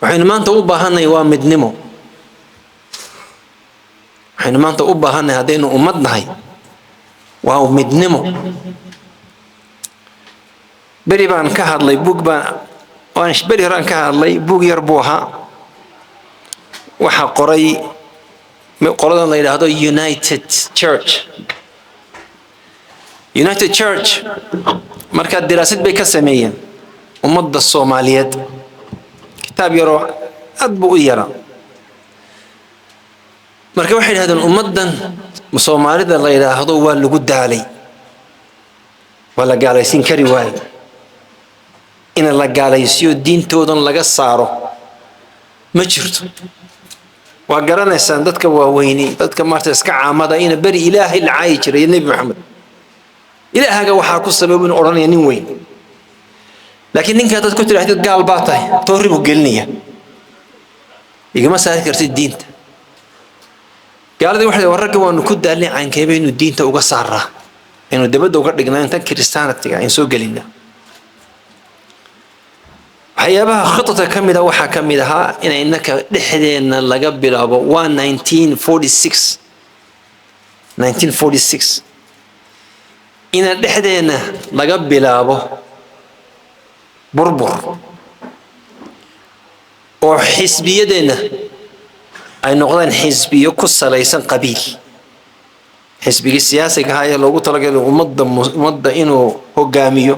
waxaynu maanta u baahanay waa midnimo waxaynu maanta u baahanay haddaynu ummad nahay waa midnimo beri baan ka hadlay buug beri horaan ka hadlay buug yar buu ahaa waxaa qoray qoladan la yidhaahdo United Church markaa diraasad bay ka sameeyeen ummadda Soomaaliyeed kitaab yaroo aad buu u yaraa marka waxay yidhahdeen ummaddan Soomaalida la yidhaahdo waa lagu daalay waa la gaalaysiin kari waayo in la gaalaysiyo diintoodan laga saaro ma jirto waa garanaysaan dadka waaweyni dadka maarta iska caamada in bari ilaahay la caayi jiray nabi maxamed ilaahaga waxaa ku sabab in oranaya nin weyn laakiin ninka dad ku tiraahdo gaal baa tahay toori buu gelinaya igama saari kartid diinta gaaladii waxay wararka waanu ku daalnay caankeebay inuu diinta uga saaraa inuu dabada uga dhignaa inta kiristaanatiga in soo gelina waxyaabaha khitata kamida waxa kamid ahaa in innaka dhexdeena laga bilaabo 1946 in dhexdeena laga bilaabo burbur oo xisbiyadeena ay noqdaan xisbiyo ku salaysan qabiil xisbiga siyaasiga ah ee loogu talagalay ummadda inuu hogaamiyo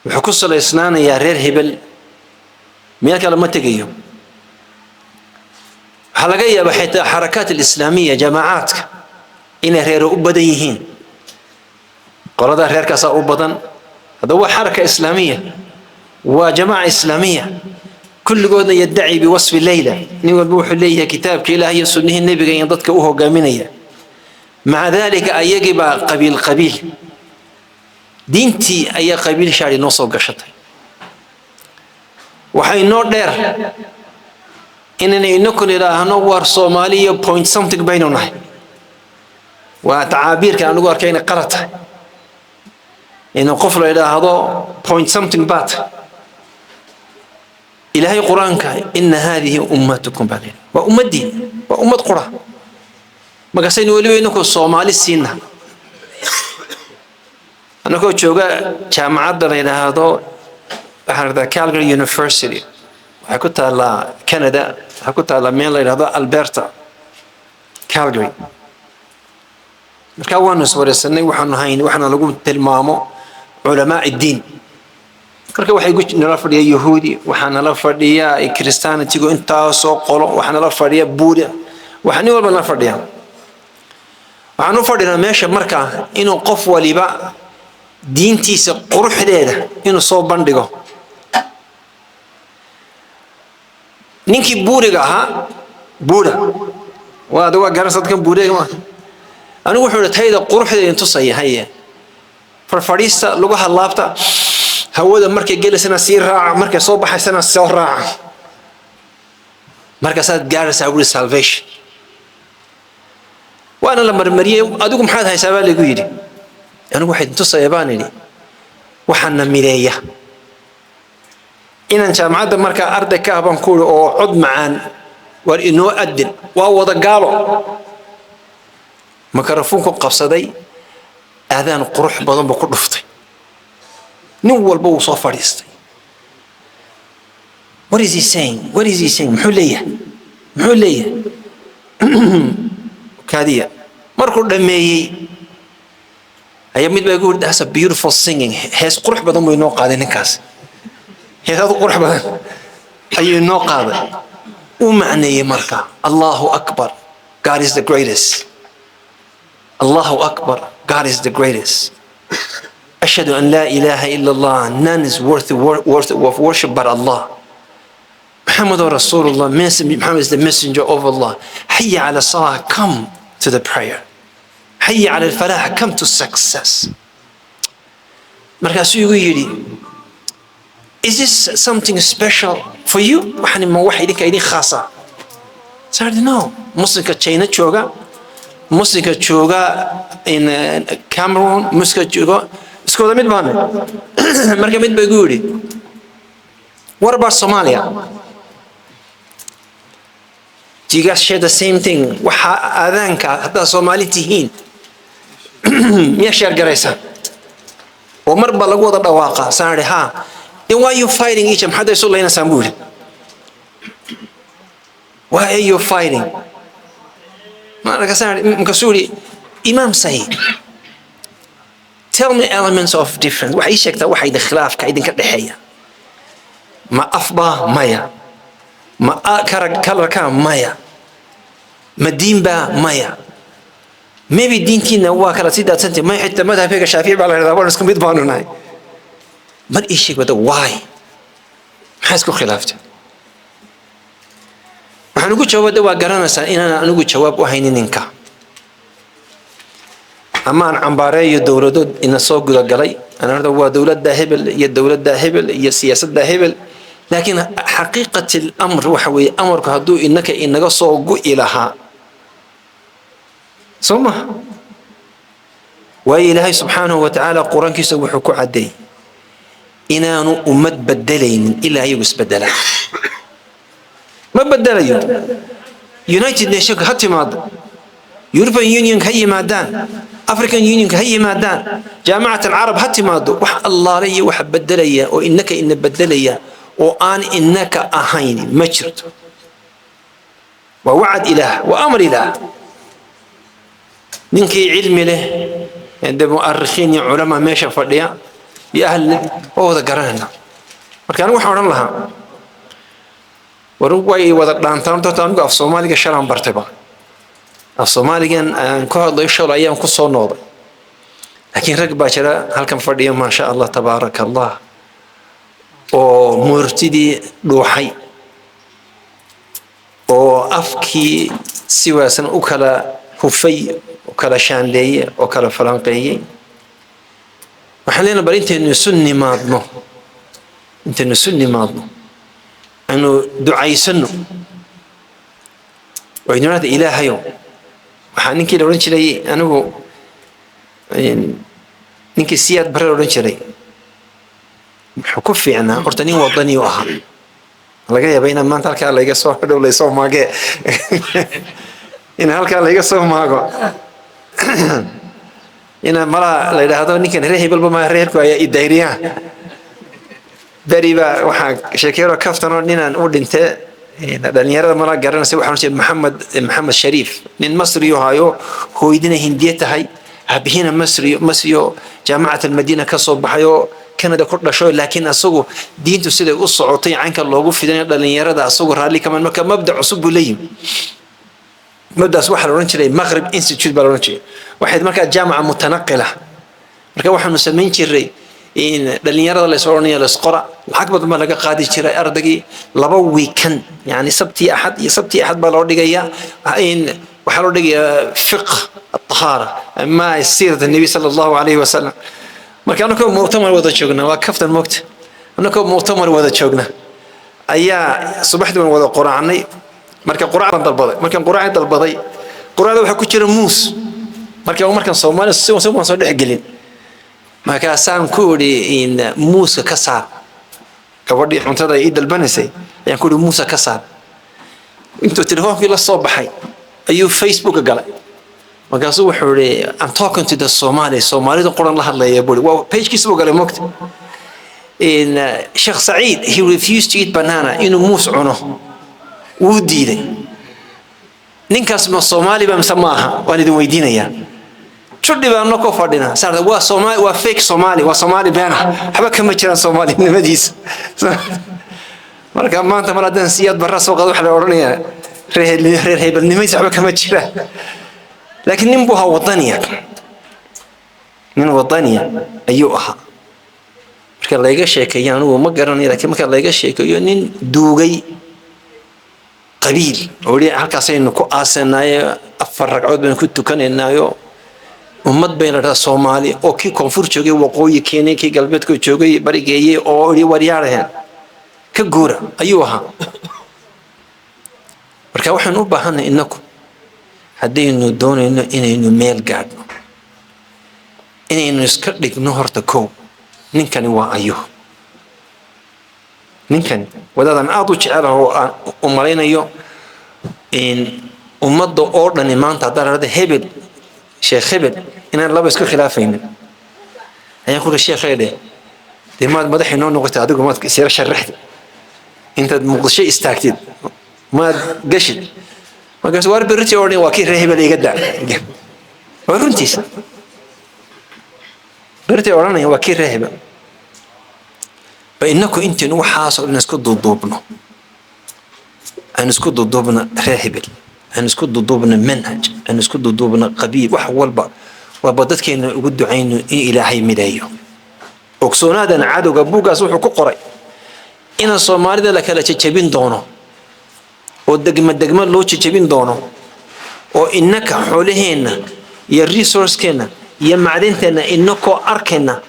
wuxuu ku salaysnaanayaa reer hebel meel kale ma tegayo waxaa laga yaabaa xitaa xarakaat alislaamiya jamaacaadka inay reero u badan yihiin qolada reerkaasaa u badan هذا هو حركة إسلامية وجماعة إسلامية كل قولنا يدعي بوصف الليلة نقول بوح الليلة كتاب كإلهي سنه النبي ينضدك أوه قامنية مع ذلك أيجب قبيل دينتي أي قبيل شعري نوصل قشطه وحي نور دير إنني نكون إلى هنور صومالية point something بيننا وتعابير كان نقول كأن قرته إنه قفل إلى هذا point something بات إلهي قرآنك إن هذه أمتكم بعدين وأمة دين وأمة قرى ما قصين ولي إنك الصومالي السنة أنا كنت شوقا جامعة إلى هذا كالغري يونيفرسيتي حكوت على كندا حكوت على ميل إلى هذا ألبرتا كالغري كوانو سوار السنة وحنا نقوم تلمامو علماء الدين كركا waxay ku nala fadhiya yahuudi waxana la fadhiya kristaantigu inta soo qolo waxana la fadhiya buuda waxani walba la fadhiya waxaanu fadhina meesha marka inuu qof waliba diintiisa quruxdeeda inuu soo bandhigo ninkii buuriga ahaa buuda waa dawa garasadkan buuriga ma anigu wuxuu tayda quruxdeeda intuu sayahay farfadhiista lagu halaabta hawada markay gelisana si raaca markay soo baxaysana soo raaca marka saad gaaraysaa wili salvation waana la marmariyay adigu maxaad haysaa lagu yiri anigu waxay intuu sayabaanini waxana mireeya inaan jaamacada marka arday ka aban ku oo cod macaan war inoo adin waa wada gaalo makarafoonku qabsaday aadaan qurux badan ba ku dhuftay nin walba uu soo fadhiistay what is he saying muxuu leeyahay kaadiya markuu dhameeyay ayaa mid baa ugu yiri that's a beautiful singing hees qurux badan buu inoo qaaday ninkaas heesadu qurux badan ayuu inoo qaaday uu macneeyay marka Allahu Akbar God is the greatest Allahu Akbar God is the greatest أشهد أن لا إله إلا الله none is worth of worship but Allah محمد رسول الله Muhammad is the messenger of Allah حي على الصلاة come to the prayer حي على الفلاح come to success مركز يقولي is this something special for you وحنا ما واحد كأني خاصة said no مسلم كتشينا تشوغا مسلم كتشوغا in Cameroon مسلم كتشوغا اسكو ده ميد بامه مركز ميد بيقولي What about Somalia? Do you guys share the same thing? Waxa aadaanka hadda Soomaali tihiin miya share garaysa oo marba lagu wada dhawaaqa saari ha then why are you fighting each other hada isu leeyna saambuul why are you fighting ma laga saari mkasuri Imam Said tell me elements of difference waxa ay sheegtaa waxa ay khilaafka idinka dhaxeeya ma afba maya ma kalarka maya ma diinba maya maybe diintiina waa kala sidaad santay ma xitaa madhabka Shaafici baa la yiraahdaa waan isku mid baanu nahay mar ii sheeg wada why maxaa isku khilaafta waxaan ugu jawaabay waa garanaysaa inaan anigu jawaab u haynin ninka amaan cambaareeyo dawladood ina soo guda galay anarda waa dawladda hebel iyo siyaasadda hebel لكن حقيقة الأمر وحوي أمر كهدو إنك إنك صوغو إلها ثم وإلهي سبحانه وتعالى قرآن كيسو حكو عدي إنانو أمد بدلين إلا يوس بدلا ما بدلين يونايتد نيشن هاتي ماد يوروبيان يونيون هي مادان أفريكان يونيون هي مادان جامعة العرب هاتي مادو وح الله لي وح بدليا وإنك إن بدليا وآن إنك أهين مجرد ووعد إله وأمر إله منك علم له عند مؤرخين علماء ماشى فرديا بأهل هو ذكرنا وكانوا حول الله وربوي وذكرنا تانو في الصومالي كشرام برتبة الصومالي كان كهذا يشتغل أيام كسر نوض لكن ركبة شرا هل كان فرديا ما شاء الله تبارك الله oo murtidi dhuuxay oo afkii si waasan u kala hufay oo kala shaanleeyay oo kala falanqeeyay waxaan leenahay bal inteenu sunni maadno anu ducaysano oo inuu ilaahayo waxaan ninkii la oran jiray anigu ninkii siyaad bare oran jiray حكوفي أنا أرتني وطني وأها لقيا بين ما تلك على يجسوا هذا ولا يسوا ماجي إن هالك على يجسوا ماجو إن مرة لا هذا نيكن ريه بالبما ريه كويا الدايرية بريبا وحق شكيرو كفتنا نينا نقول أنت دنيا مرة قررنا نسوي حرش محمد شريف من مصر يهايو هو يدنا هندية هاي هبهنا مصريو جامعة المدينة كصوب بحيو كندا كرنا شوي لكن أسوق دينتو سيدا الصعوطي عنك اللوجو في دنيا دنيا ردا أسوق رالي كمان مكان مبدأ عصب ليم مبدأ سواح لورنشي مغرب إنستيتوت بالورنشي واحد مكان جامعة متنقلة مكان واحد مسمين شري إن دنيا ردا لسورنيا لسقرا وحكبت ما لقى قادي شري أردقي لبوي كان يعني سبتي أحد بالوردقيا إن وحلوردقي فقه الطهارة ما سيرة النبي صلى الله عليه وسلم marka anako mu'tamar wada joogna waa kaftan moogta anako mu'tamar wada joogna ayaa subaxdii wada quraanay marka quraan dalbaday quraada waxa ku jira muus marka Soomaali soo dhex gelin marka saan ku uri in muuska ka saar gabadhii cuntada ay dalbanisay ayaan ku uri muuska ka saar intuu telefoonka la soo baxay ayuu Facebook galay markaasuu wuxuu yiri I'm talking to the Somalidu qoran la hadlaya buri waa page-kiisa uu galay moogta in Sheikh Saeed he refused to eat banana inuu muus cuno wuu diiday ninkaas ma Soomaali ba mise maaha waan idin weydiinayaa chuddi baan noo fadhina saarda waa Soomaali waa fake Soomaali waa Soomaali beena waxba kama jiraan Soomaali nimadiisa marka maanta maladan siyaad barra soo qad waxa la oranayaa reer hebelnimaysa waxba kama jiraan لكن نبوها وطنية من وطنية أيوها كان لا يجش كيان هو ما قرني لكن ما كان لا يجش كيان دوغي قبيل ولي هكذا إنه كأسنايا أفرق عود من كنت كان إنه ومد بين الصومالي أو كي كونفور شوقي وقوي كيني كي قلبتك شوقي بريجي أو لي ورياره كجورة أيوها مركا وحنا نوبهنا إنكم haddaynu doonayno inaynu meel gaadhno inaynu iska dhigno horta kow ninkani waa ayo ninkan wadadan aad u jecelahay oo aan u malaynayo in ummadda oo dhan maanta haddaan rada hebel sheekh hebel inaan laba isku khilaafaynin ayaan ku sheekhay dee maad madaxii noo noqotay adigu maad isira sharaxday intaad muqdisho istaagtid maad gashid markaas waar berriti oo dhan waa kii reer hebel iga daa waa runtiisa berriti oo dhan waa kii reer hebel فإنكم أنت نوحاس أن نسكت ضدوبنا أن نسكت ضدوبنا راهبل أن نسكت ضدوبنا منهج أن نسكت ضدوبنا قبيل وحول بعض وبدت كأن يقد عين إلى هاي ملايو أقصونا هذا عادو جبوجا صوح كقري إن الصومالي ده لك لا تجيبين دونه والدجمة لو تجيبين دونه وإنك حولهن يا الريسورس كنا يا معدنتنا إنكو أركنا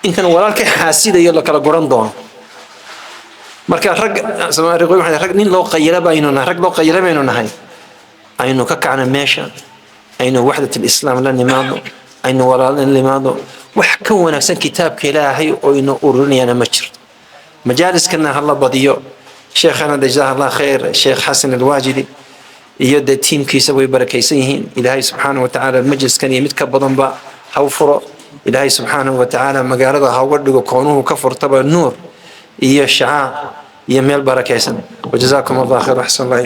إنت ولالك حاسيد يلا كلا قرن دون مركا رج سما رجوي واحد رج نين لو قيلا بيننا رج لو قيلا بيننا هاي أينو كعنا ماشى أينو وحدة الإسلام لنا ماضو أينو ولا لنا ماضو وحكونا سن كتاب كلاهي وإنه أورني أنا مجر مجالس كنا هلا بديو شيخنا جزاه الله خير الشيخ حسن الواجدي يد التيم كيسوي بركيسيهن إلهي سبحانه وتعالى المجلس كان يمتكبضن با حوفره إلهي سبحانه وتعالى مقالده هاوردو كونه كفر طبع النور إيا الشعاع يميل بركيسن وجزاكم الله خير وحسن الله